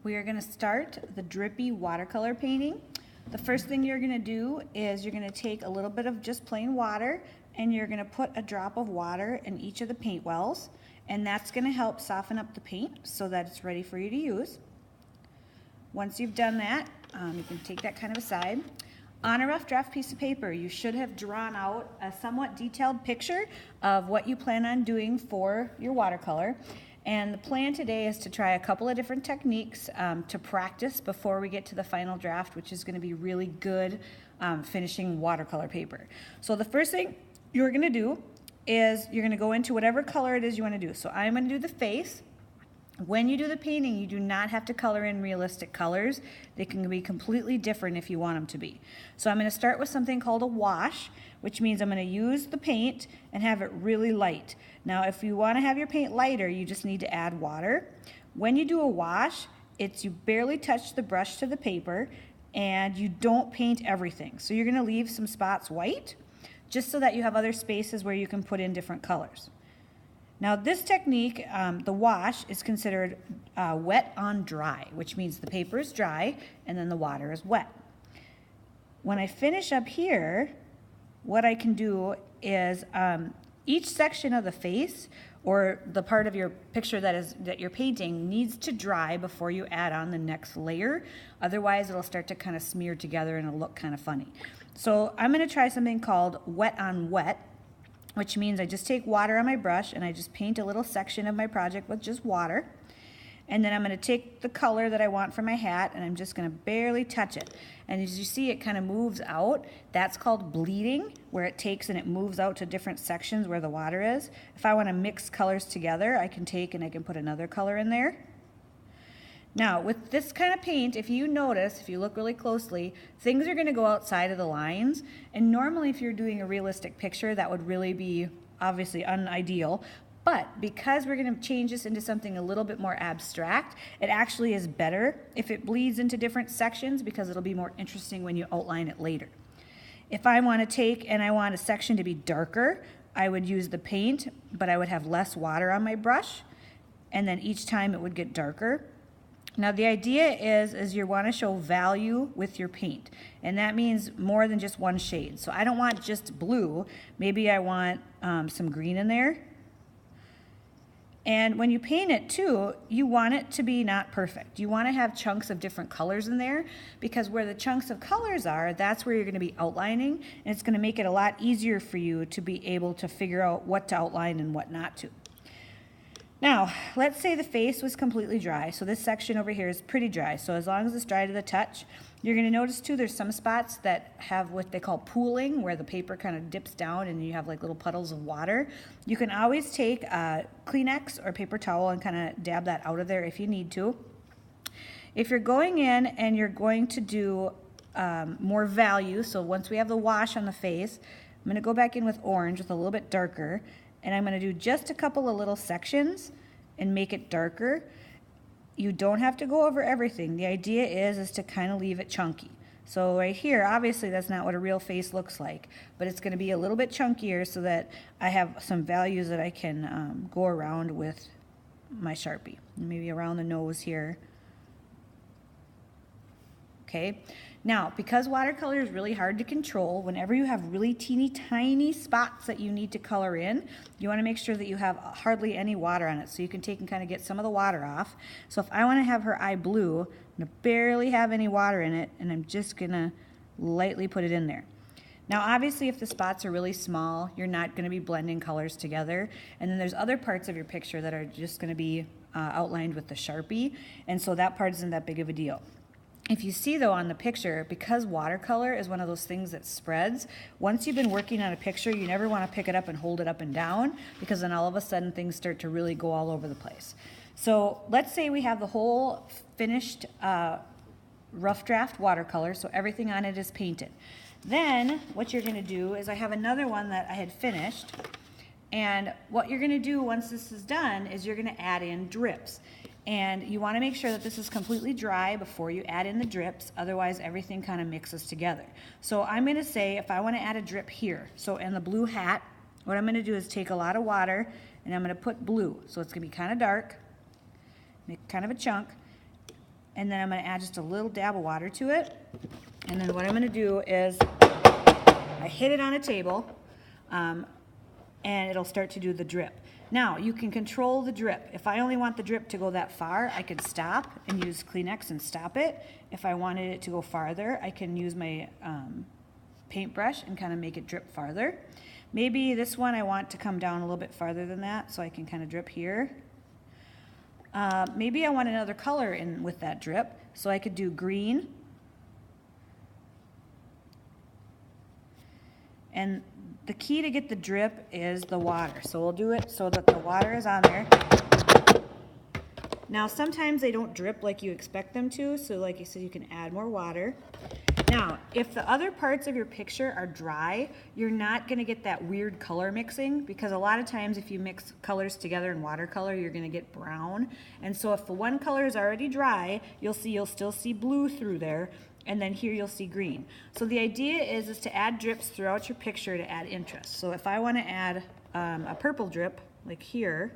We are going to start the Drippy watercolor painting. The first thing you're going to do is you're going to take a little bit of just plain water and you're going to put a drop of water in each of the paint wells, and that's going to help soften up the paint so that it's ready for you to use. Once you've done that, you can take that kind of aside. On a rough draft piece of paper, you should have drawn out a somewhat detailed picture of what you plan on doing for your watercolor. And the plan today is to try a couple of different techniques to practice before we get to the final draft, which is going to be really good finishing watercolor paper. So the first thing you're going to do is you're going to go into whatever color it is you want to do. So I'm going to do the face. When you do the painting, you do not have to color in realistic colors. They can be completely different if you want them to be. So I'm going to start with something called a wash, which means I'm going to use the paint and have it really light. Now, if you want to have your paint lighter, you just need to add water. When you do a wash, you barely touch the brush to the paper and you don't paint everything. So you're going to leave some spots white just so that you have other spaces where you can put in different colors. Now this technique, the wash, is considered wet on dry, which means the paper is dry and then the water is wet. When I finish up here, what I can do is each section of the face or the part of your picture that you're painting needs to dry before you add on the next layer. Otherwise, it'll start to kind of smear together and it'll look kind of funny. So I'm going to try something called wet on wet, which means I just take water on my brush and I just paint a little section of my project with just water. And then I'm going to take the color that I want for my hat and I'm just going to barely touch it. And as you see, it kind of moves out. That's called bleeding, where it takes and it moves out to different sections where the water is. If I want to mix colors together, I can take and I can put another color in there. Now, with this kind of paint, if you notice, if you look really closely, things are going to go outside of the lines. And normally, if you're doing a realistic picture, that would really be obviously unideal. But because we're going to change this into something a little bit more abstract, it actually is better if it bleeds into different sections because it'll be more interesting when you outline it later. If I want to take and I want a section to be darker, I would use the paint, but I would have less water on my brush. And then each time it would get darker. Now the idea is you want to show value with your paint, and that means more than just one shade. So I don't want just blue, maybe I want some green in there. And when you paint it too, you want it to be not perfect. You want to have chunks of different colors in there because where the chunks of colors are, that's where you're going to be outlining, and it's going to make it a lot easier for you to be able to figure out what to outline and what not to. Now, let's say the face was completely dry. So this section over here is pretty dry. So as long as it's dry to the touch, you're going to notice too there's some spots that have what they call pooling, where the paper kind of dips down and you have like little puddles of water. You can always take a Kleenex or paper towel and kind of dab that out of there if you need to. If you're going in and you're going to do more value, so once we have the wash on the face, I'm going to go back in with orange with a little bit darker. And I'm going to do just a couple of little sections and make it darker. You don't have to go over everything. The idea is to kind of leave it chunky. So right here, obviously that's not what a real face looks like, but it's going to be a little bit chunkier so that I have some values that I can go around with my Sharpie. Maybe around the nose here. Okay. Now, because watercolor is really hard to control, whenever you have really teeny tiny spots that you need to color in, you want to make sure that you have hardly any water on it so you can take and kind of get some of the water off. So if I want to have her eye blue, I'm going to barely have any water in it, and I'm just going to lightly put it in there. Now, obviously, if the spots are really small, you're not going to be blending colors together. And then there's other parts of your picture that are just going to be outlined with the Sharpie, and so that part isn't that big of a deal. If you see though on the picture, because watercolor is one of those things that spreads, once you've been working on a picture, you never want to pick it up and hold it up and down because then all of a sudden things start to really go all over the place. So let's say we have the whole finished rough draft watercolor, so everything on it is painted. Then what you're going to do is I have another one that I had finished, and what you're going to do once this is done is you're going to add in drips. And you want to make sure that this is completely dry before you add in the drips, otherwise everything kind of mixes together. So I'm going to say if I want to add a drip here, so in the blue hat, what I'm going to do is take a lot of water and I'm going to put blue. So it's going to be kind of dark, make kind of a chunk, and then I'm going to add just a little dab of water to it. And then what I'm going to do is I hit it on a table, and it'll start to do the drip. Now, you can control the drip. If I only want the drip to go that far, I could stop and use Kleenex and stop it. If I wanted it to go farther, I can use my paintbrush and kind of make it drip farther. Maybe this one I want to come down a little bit farther than that, so I can kind of drip here. Maybe I want another color in with that drip, so I could do green. And the key to get the drip is the water. So we'll do it so that the water is on there. Now sometimes they don't drip like you expect them to, so like I said, you can add more water. Now, if the other parts of your picture are dry, you're not going to get that weird color mixing, because a lot of times if you mix colors together in watercolor, you're going to get brown. And so if the one color is already dry, you'll still see blue through there, and then here you'll see green. So the idea is to add drips throughout your picture to add interest. So if I want to add a purple drip, like here,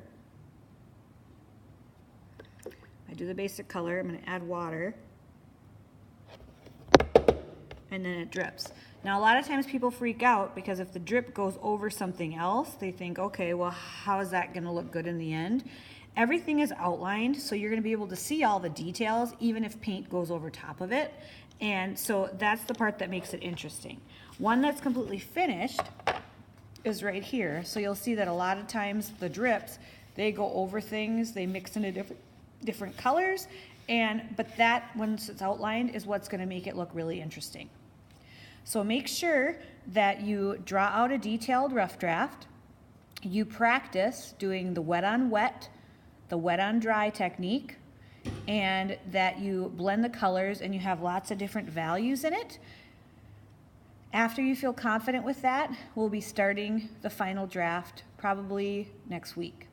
I do the basic color, I'm going to add water, and then it drips. Now a lot of times people freak out because if the drip goes over something else, they think, okay, well, how is that going to look good in the end? Everything is outlined, so you're going to be able to see all the details even if paint goes over top of it. And so that's the part that makes it interesting. One that's completely finished is right here. So you'll see that a lot of times the drips, they go over things, they mix into different colors, but that, once it's outlined, is what's going to make it look really interesting. So make sure that you draw out a detailed rough draft. You practice doing the wet on wet, the wet on dry technique, and that you blend the colors and you have lots of different values in it. After you feel confident with that, we'll be starting the final draft probably next week.